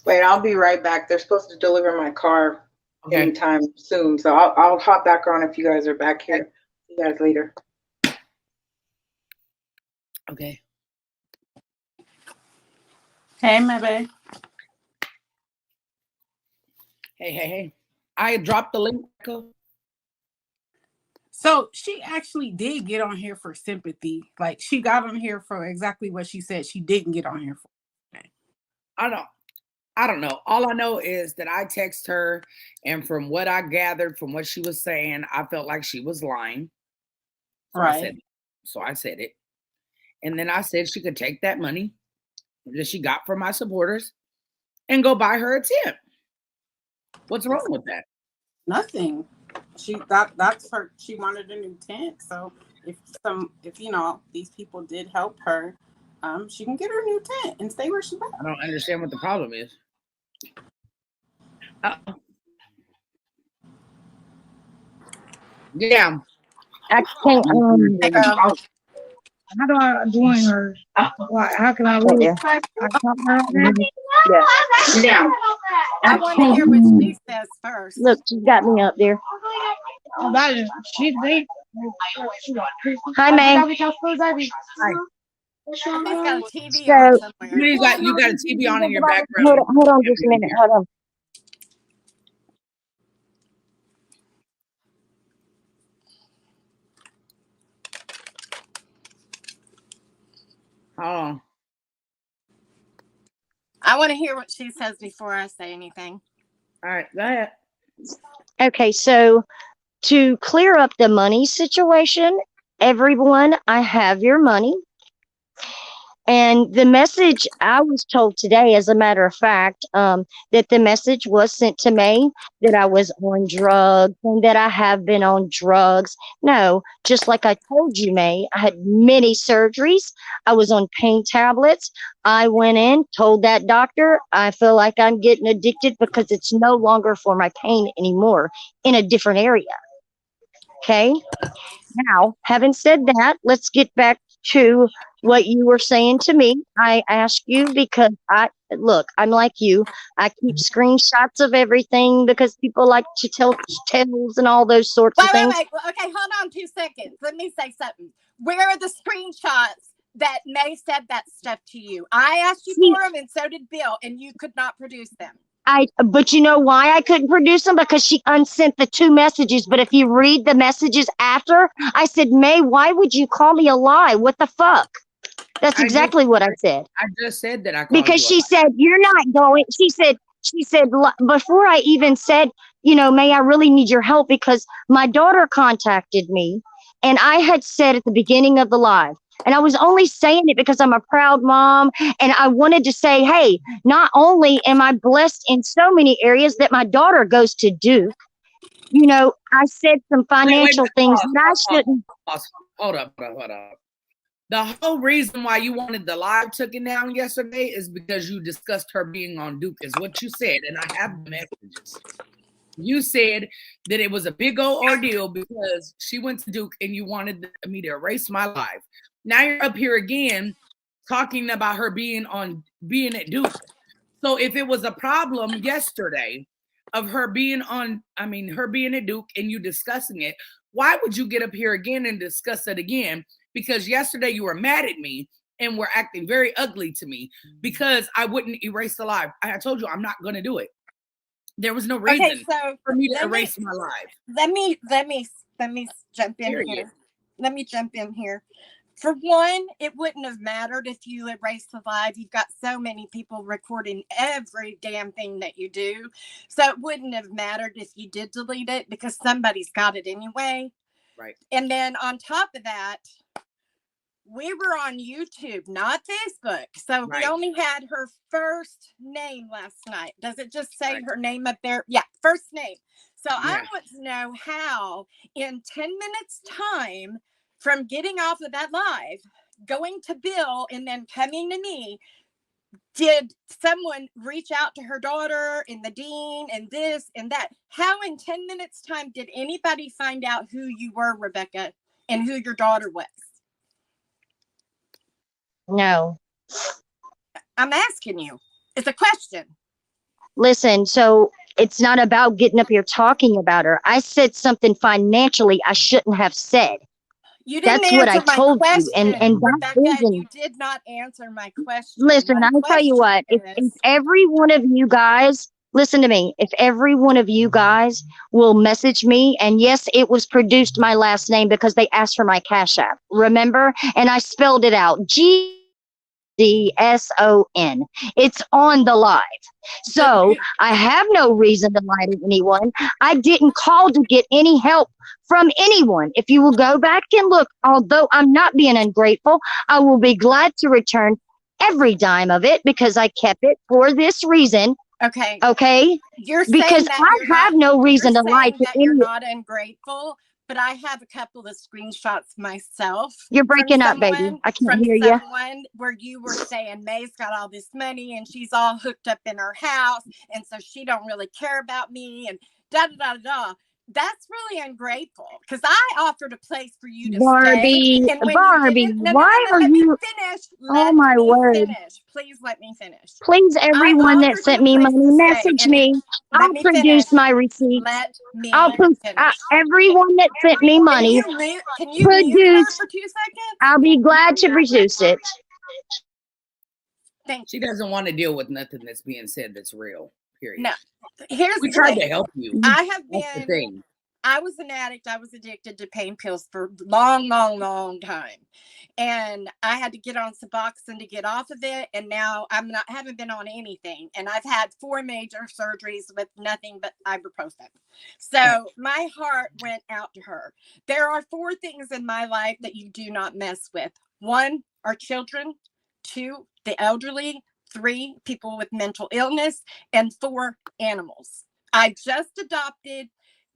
Wait, I'll be right back. They're supposed to deliver my car Okay. anytime soon, so I'll hop back on if you guys are back here. See you guys later. Okay. Hey, MAYBAE. Hey. I dropped the link. So she actually did get on here for sympathy. Like, she got on here for exactly what she said she didn't get on here for. Okay. I don't know. All I know is that I text her, and from what I gathered from what she was saying, I felt like she was lying. So Right. I said it. And then I said she could take that money that she got from my supporters and go buy her a tent. What's wrong with that? Nothing. That's her. She wanted a new tent. So if these people did help her, she can get her a new tent and stay where she's at. I don't understand what the problem is. Yeah. I can't. Hey, girl. How do I join her? How can I Right leave? there. I talk her out there? Yeah. I want to hear what she says first. Look, she got me up there. Oh, that is, she's deep. Hi, May. Hi. She's got a TV So, on somewhere. You got a TV on in your background. Hold on just a minute. Hold on. Hold on. I want to hear what she says before I say anything. All right, go ahead. Okay, so to clear up the money situation, everyone, I have your money. And the message I was told today, as a matter of fact, that the message was sent to May that I was on drugs and that I have been on drugs. No, just like I told you, May, I had many surgeries. I was on pain tablets. I went in, told that doctor, I feel like I'm getting addicted because it's no longer for my pain anymore in a different area. Okay. Now, having said that, let's get back to what you were saying to me. I asked you because I'm like you. I keep screenshots of everything because people like to tell tales and all those sorts of things. Wait. Okay, hold on 2 seconds. Let me say something. Where are the screenshots that May said that stuff to you? I asked you for them, and so did Bill, and you could not produce them. But you know why I couldn't produce them? Because she unsent the 2 messages. But if you read the messages after, I said, May, why would you call me a lie? What the fuck? That's exactly what I said. I just said that I called because you she said, you're not going. She said, before I even said, May, I really need your help because my daughter contacted me and I had said at the beginning of the live, and I was only saying it because I'm a proud mom. And I wanted to say, hey, not only am I blessed in so many areas that my daughter goes to Duke, I said some financial things that I shouldn't. Hold up. The whole reason why you wanted the live taken down yesterday is because you discussed her being on Duke, is what you said. And I have the messages. You said that it was a big old ordeal because she went to Duke and you wanted me to erase my life. Now you're up here again talking about her being at Duke. So if it was a problem yesterday of her being at Duke and you discussing it, why would you get up here again and discuss it again? Because yesterday you were mad at me and were acting very ugly to me because I wouldn't erase the live. I told you I'm not going to do it. There was no reason for me to erase my live. Let me jump in here. Let me jump in here. For one, it wouldn't have mattered if you erased the live. You've got so many people recording every damn thing that you do. So it wouldn't have mattered if you did delete it because somebody's got it anyway. Right. And then on top of that, we were on YouTube, not Facebook. So we only had her first name last night. Does it just say her name up there? Yeah, first name. So I want to know how in 10 minutes time from getting off of that live, going to Bill and then coming to me, did someone reach out to her daughter and the dean and this and that? How in 10 minutes time did anybody find out who you were, Rebecca, and who your daughter was? No. I'm asking you. It's a question. Listen, so it's not about getting up here talking about her. I said something financially I shouldn't have said. You didn't That's what I answer my told you. question, And that Rebecca. isn't. You did not answer my question. Listen, My I'll tell you question what, if is, every one of you guys, listen to me, if every one of you guys will message me, and yes, it was produced my last name because they asked for my Cash App, remember? And I spelled it out, GDSON. It's on the live. So I have no reason to lie to anyone. I didn't call to get any help from anyone. If you will go back and look, although I'm not being ungrateful, I will be glad to return every dime of it because I kept it for this reason. okay, Okay? you're Because saying that I you're not, have no reason to you're lie saying to that you're any. not ungrateful, but I have a couple of screenshots myself You're from breaking up, baby. I can't hear you. someone where you were saying May's got all this money and she's all hooked up in her house, and so she don't really care about me and da da da da. That's really ungrateful because I offered a place for you to Barbie, stay, and when you Barbie, didn't, no, why are let me you? finish. Oh Let my me word. finish. Please let me finish. Please, I everyone that offered you sent a me place money, to stay, message and me. let I'll me produce finish. my receipts. Let me I'll finish. everyone that sent me money. Can you mute her Produce. for 2 seconds? I'll be glad to produce it. Thank She you. doesn't want to deal with nothing that's being said that's real. Period. No. Here's We the tried to thing. help you. I have That's the been, thing. I was an addict. I was addicted to pain pills for a long, long, long time. And I had to get on Suboxone to get off of it. And now haven't been on anything. And I've had 4 major surgeries with nothing but ibuprofen. So my heart went out to her. There are 4 things in my life that you do not mess with. 1, our children. 2, the elderly. 3, people with mental illness. And 4, animals. I just adopted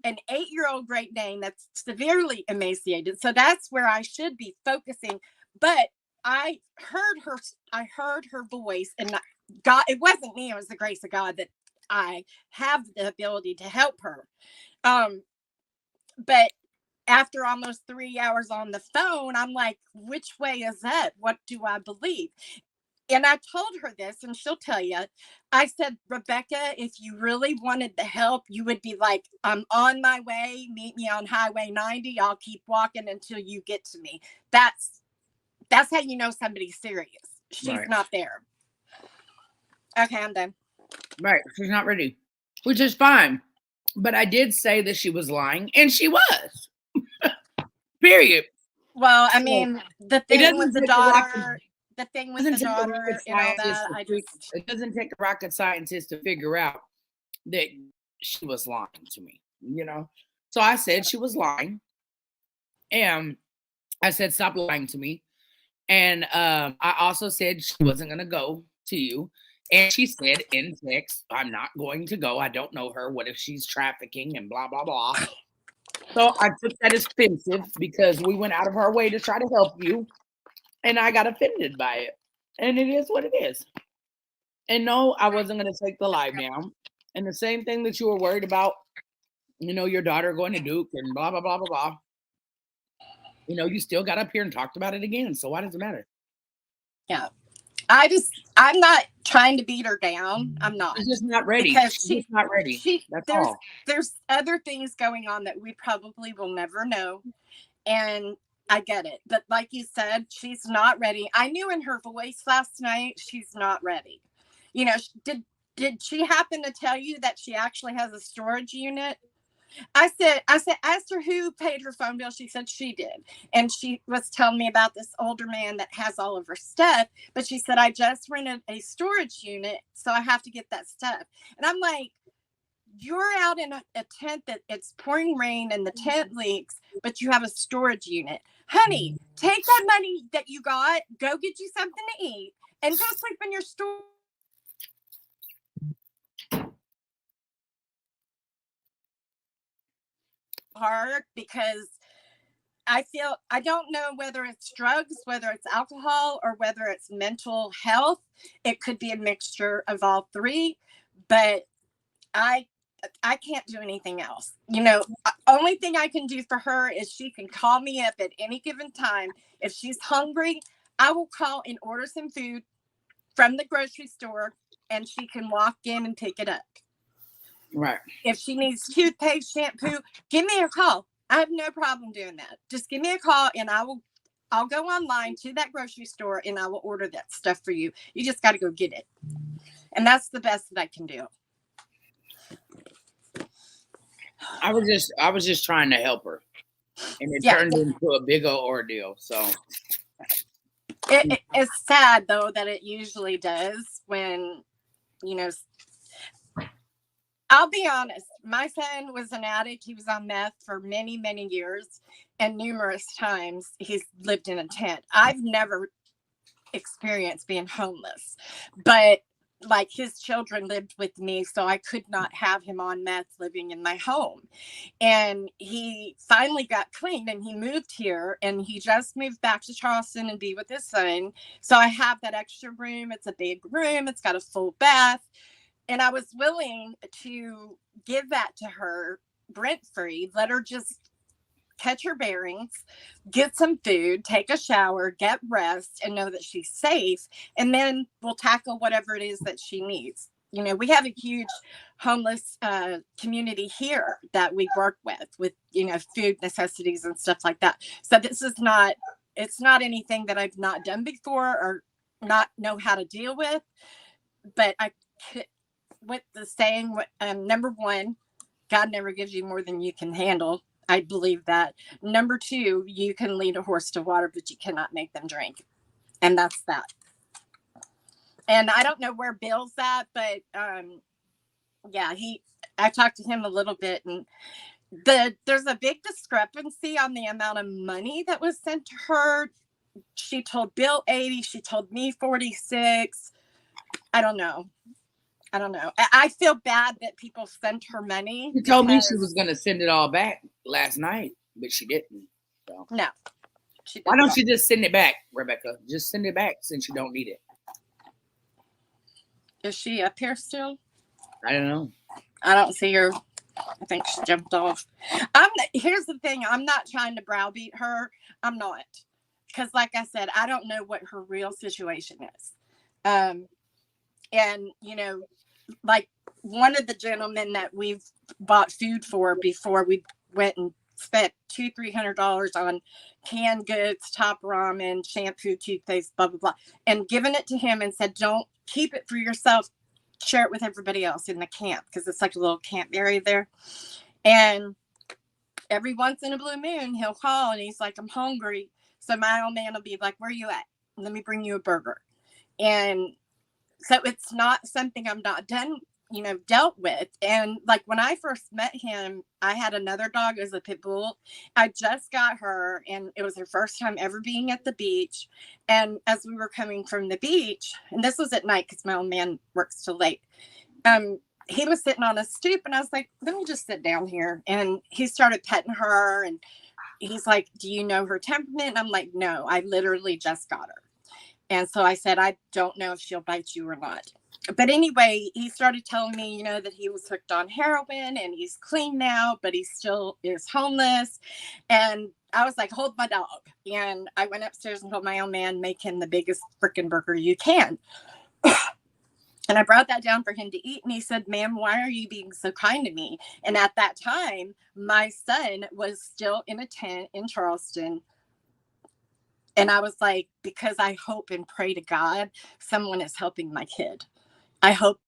an 8-year-old Great Dane that's severely emaciated. So that's where I should be focusing. But I heard her voice, and God, it wasn't me, it was the grace of God that I have the ability to help her. But after almost 3 hours on the phone, I'm like, which way is up? What do I believe? And I told her this, and she'll tell you. I said, Rebecca, if you really wanted the help, you would be like, I'm on my way. Meet me on Highway 90. I'll keep walking until you get to me. That's how you know somebody's serious. She's not there. Okay, I'm done. Right. She's not ready, which is fine. But I did say that she was lying, and she was. Period. Well, I mean, the thing with the daughter, and all that, it doesn't take a rocket scientist to figure out that she was lying to me, you know? So I said she was lying. And I said, stop lying to me. And I also said she wasn't going to go to you. And she said in text, I'm not going to go. I don't know her. What if she's trafficking and blah, blah, blah. So I took that as offensive because we went out of our way to try to help you. And I got offended by it. And it is what it is. And no, I wasn't going to take the live down. And the same thing that you were worried about, you know, your daughter going to Duke and blah, blah, blah, blah, blah. You know, you still got up here and talked about it again. So why does it matter? Yeah. I'm not trying to beat her down. I'm not. She's just not ready. Because she's not ready. There's other things going on that we probably will never know. And I get it. But like you said, she's not ready. I knew in her voice last night, she's not ready. You know, did she happen to tell you that she actually has a storage unit? I asked her who paid her phone bill. She said she did. And she was telling me about this older man that has all of her stuff. But she said, I just rented a storage unit, so I have to get that stuff. And I'm like, you're out in a tent that it's pouring rain and the tent leaks, but you have a storage unit. Honey, take that money that you got, go get you something to eat, and go sleep in your storage. Hard because I don't know whether it's drugs, whether it's alcohol, or whether it's mental health. It could be a mixture of all 3, but I can't do anything else. You know, only thing I can do for her is she can call me up at any given time. If she's hungry, I will call and order some food from the grocery store and she can walk in and pick it up. Right. If she needs toothpaste, shampoo, give me a call. I have no problem doing that. Just give me a call and I'll go online to that grocery store and I will order that stuff for you. You just got to go get it. And that's the best that I can do. I was just trying to help her. And it turned into a big old ordeal. So it's sad though that it usually does when, you know, I'll be honest, my son was an addict. He was on meth for many, many years, and numerous times he's lived in a tent. I've never experienced being homeless, but like his children lived with me, so I could not have him on meth living in my home. And he finally got clean and he moved here, and he just moved back to Charleston and be with his son. So I have that extra room. It's a big room. It's got a full bath. And I was willing to give that to her rent-free, let her just catch her bearings, get some food, take a shower, get rest, and know that she's safe. And then we'll tackle whatever it is that she needs. You know, we have a huge homeless community here that we work with, you know, food necessities and stuff like that. So this is not, it's not anything that I've not done before or not know how to deal with. But I could, with the saying, number one, God never gives you more than you can handle. I believe that. Number two, you can lead a horse to water, but you cannot make them drink. And that's that. And I don't know where Bill's at, but yeah, I talked to him a little bit, and there's a big discrepancy on the amount of money that was sent to her. She told Bill 80, she told me 46. I don't know. I feel bad that people sent her money. She told me she was going to send it all back last night, but she didn't. So. No. Why don't you just send it back, Rebecca? Just send it back since you don't need it. Is she up here still? I don't know. I don't see her. I think she jumped off. Here's the thing. I'm not trying to browbeat her. I'm not. Because like I said, I don't know what her real situation is. And, you know, like one of the gentlemen that we've bought food for before we went and spent $200-300 on canned goods, Top Ramen, shampoo, toothpaste, blah, blah, blah, and given it to him and said, don't keep it for yourself. Share it with everybody else in the camp, because it's like a little camp area there. And every once in a blue moon, he'll call and he's like, I'm hungry. So my old man will be like, where are you at? Let me bring you a burger. And so it's not something I'm not dealt with. And like when I first met him, I had another dog. It was a pit bull. I just got her, and it was her first time ever being at the beach. And as we were coming from the beach, and this was at night because my old man works till late, he was sitting on a stoop, and I was like, let me just sit down here. And he started petting her, and he's like, do you know her temperament? And I'm like, no, I literally just got her. And so I said, I don't know if she'll bite you or not. But anyway, he started telling me, you know, that he was hooked on heroin and he's clean now, but he still is homeless. And I was like, hold my dog. And I went upstairs and told my old man, make him the biggest freaking burger you can. And I brought that down for him to eat. And he said, ma'am, why are you being so kind to me? And at that time, my son was still in a tent in Charleston. And I was like, because I hope and pray to God, someone is helping my kid. I hope